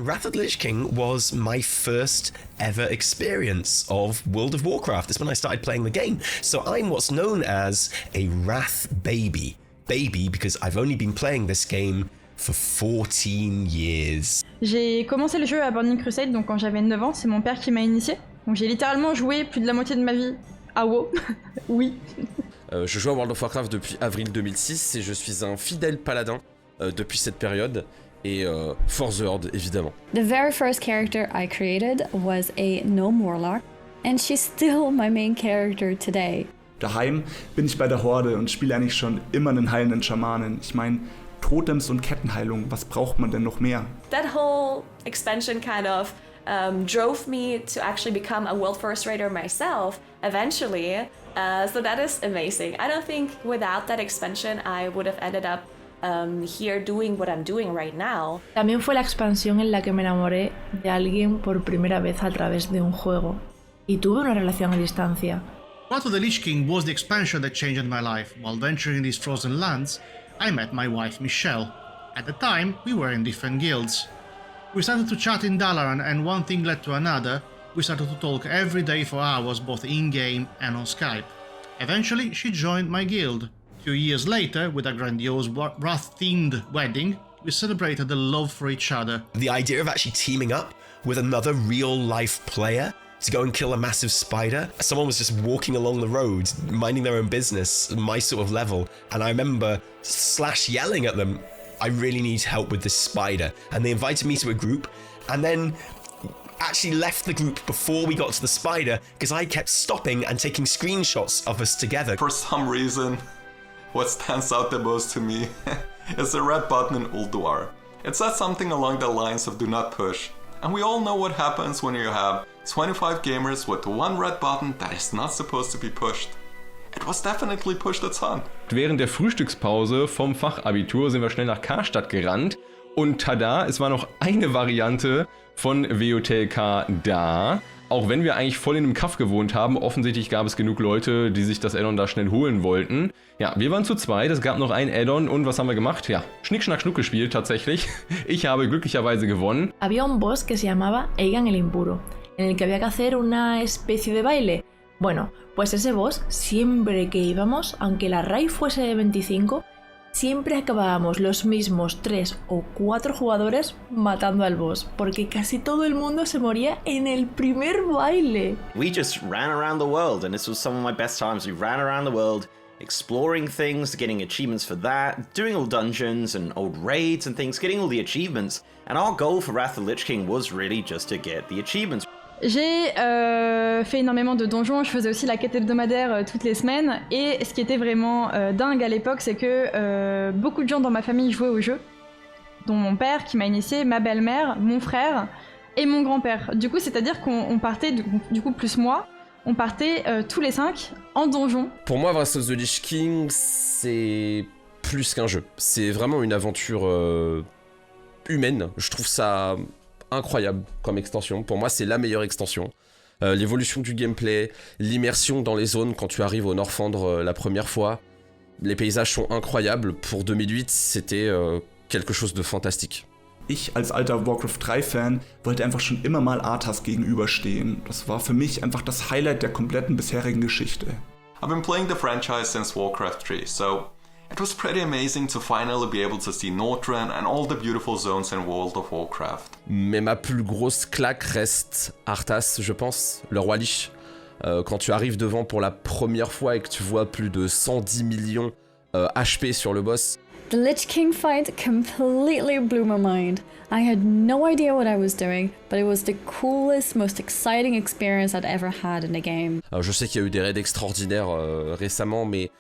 Wrath of the Lich King was my first ever experience of World of Warcraft. It's when I started playing the game. So I'm what's known as a Wrath baby. Baby because I've only been playing this game for 14 years. J'ai commencé le jeu à Burning Crusade, donc quand j'avais 9 ans, c'est mon père qui m'a initié. Donc j'ai littéralement joué plus de la moitié de ma vie à WoW. Oui. Je joue à World of Warcraft depuis avril 2006 et je suis un fidèle paladin depuis cette période. Et For the Horde, évidemment. The very first character I created was a Gnome Warlock, and she's still my main character today. Daheim bin ich bei der Horde und spiele eigentlich schon immer einen heilenden Schamanen. Ich meine, Totems und Kettenheilung, was braucht man denn noch mehr? That whole expansion kind of drove me to actually become a world first raider myself eventually. So that is amazing. I don't think without that expansion I would have ended up here doing what I'm doing right now. También fue la expansión en la que me enamoré de alguien por primera vez a través de un juego y tuve una relación a distancia. Wrath of the Lich King was the expansion that changed my life. While venturing these frozen lands, I met my wife Michelle. At the time, we were in different guilds. We started to chat in Dalaran and one thing led to another. We started to talk every day for hours, both in-game and on Skype. Eventually, she joined my guild. 2 years later, with a grandiose Wrath-themed wedding, we celebrated the love for each other. The idea of actually teaming up with another real-life player to go and kill a massive spider. Someone was just walking along the road, minding their own business, my sort of level, and I remember yelling at them, I really need help with this spider. And they invited me to a group, and then actually left the group before we got to the spider because I kept stopping and taking screenshots of us together. For some reason, what stands out the most to me is the red button in Ulduar. It says something along the lines of do not push. And we all know what happens when you have 25 gamers with one red button that is not supposed to be pushed. It was definitely pushed a ton. Während der Frühstückspause vom Fachabitur sind wir schnell nach Karstadt gerannt und tada, es war noch eine Variante von WOTLK da. Auch wenn wir eigentlich voll in einem Kaff gewohnt haben, offensichtlich gab es genug Leute, die sich das Add-on da schnell holen wollten. Ja, wir waren zu zweit, es gab noch ein Add-on und was haben wir gemacht? Ja, Schnick, Schnack, Schnuck gespielt tatsächlich. Ich habe glücklicherweise gewonnen. Había un boss que se llamaba Eigan el Impuro, en el que había que hacer una especie de baile. Bueno, pues ese boss, siempre que íbamos, aunque la raid fuese de 25, siempre acabábamos los mismos 3 o 4 jugadores matando al boss, porque casi todo el mundo se moría en el primer baile. We just ran around the world, and this was some of my best times. We ran around the world, exploring things, getting achievements for that, doing all dungeons and old raids and things, getting all the achievements. And our goal for Wrath of the Lich King was really just to get the achievements. J'ai fait énormément de donjons, je faisais aussi la quête hebdomadaire toutes les semaines, et ce qui était vraiment dingue à l'époque, c'est que beaucoup de gens dans ma famille jouaient au jeu, dont mon père qui m'a initié, ma belle-mère, mon frère et mon grand-père. Du coup, c'est-à-dire qu'on partait, du coup plus moi, on partait tous les 5 en donjon. Pour moi, Wrath of the Lich King, c'est plus qu'un jeu. C'est vraiment une aventure humaine. Je trouve ça incroyable comme extension. Pour moi, c'est la meilleure extension. L'évolution du gameplay, l'immersion dans les zones quand tu arrives au Northrend la première fois. Les paysages sont incroyables. Pour 2008, c'était quelque chose de fantastique. Ich als alter Warcraft 3-Fan wollte einfach schon immer mal Arthas gegenüberstehen. Das war für mich einfach das Highlight der kompletten bisherigen Geschichte. I've been playing the franchise since Warcraft 3, so it was pretty amazing to finally be able to see Northrend and all the beautiful zones in World of Warcraft. Mais ma plus grosse claque reste Arthas, je pense, le roi Lich. Quand tu arrives devant pour la première fois et que tu vois plus de 110 millions HP sur le boss. The Lich King fight completely blew my mind. I had no idea what I was doing, but it was the coolest, most exciting experience I'd ever had in a game. Je sais qu'il y a eu des raids extraordinaires récemment, mais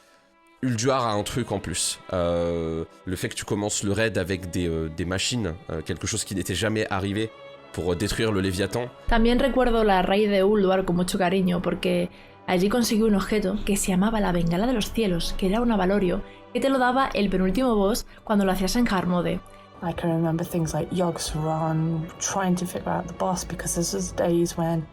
Ulduar a un truc en plus. Le fait que tu commences le raid avec des machines, quelque chose qui n'était jamais arrivé pour détruire le Léviathan. También recuerdo la raid de Ulduar con mucho cariño, porque allí conseguí un objeto que se llamaba la Bengala de los Cielos, que era un avalorio, que te lo daba el penúltimo boss cuando lo hacías en hard mode. I can remember things like Yogg-Saron, trying to figure out the boss, because this was days when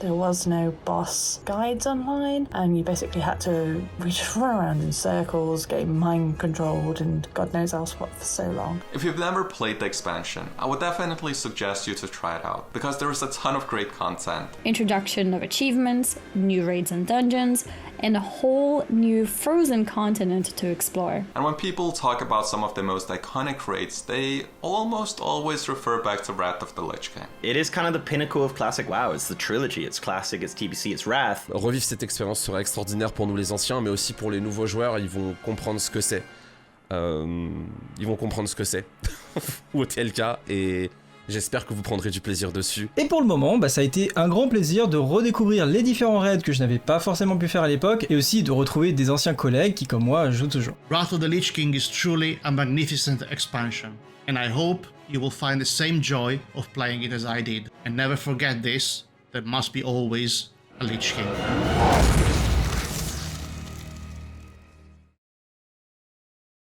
There was no boss guides online, and you basically had to just run around in circles, getting mind controlled and God knows else what for so long. If you've never played the expansion, I would definitely suggest you to try it out, because there is a ton of great content. Introduction of achievements, new raids and dungeons, and a whole new frozen continent to explore. And when people talk about some of the most iconic raids, they almost always refer back to Wrath of the Lich King. It is kind of the pinnacle of classic WoW. It's the trilogy. It's classic, it's TBC, it's Wrath. Revivre cette expérience sera extraordinaire pour nous les anciens, mais aussi pour les nouveaux joueurs, ils vont comprendre ce que c'est. Ils vont comprendre ce que c'est. Ou auquel cas, et j'espère que vous prendrez du plaisir dessus. Et pour le moment, ça a été un grand plaisir de redécouvrir les différents raids que je n'avais pas forcément pu faire à l'époque, et aussi de retrouver des anciens collègues qui, comme moi, jouent toujours. Wrath of the Lich King is truly a magnificent expansion, and I hope you will find the same joy of playing it as I did. And never forget this, there must be always a Lich King.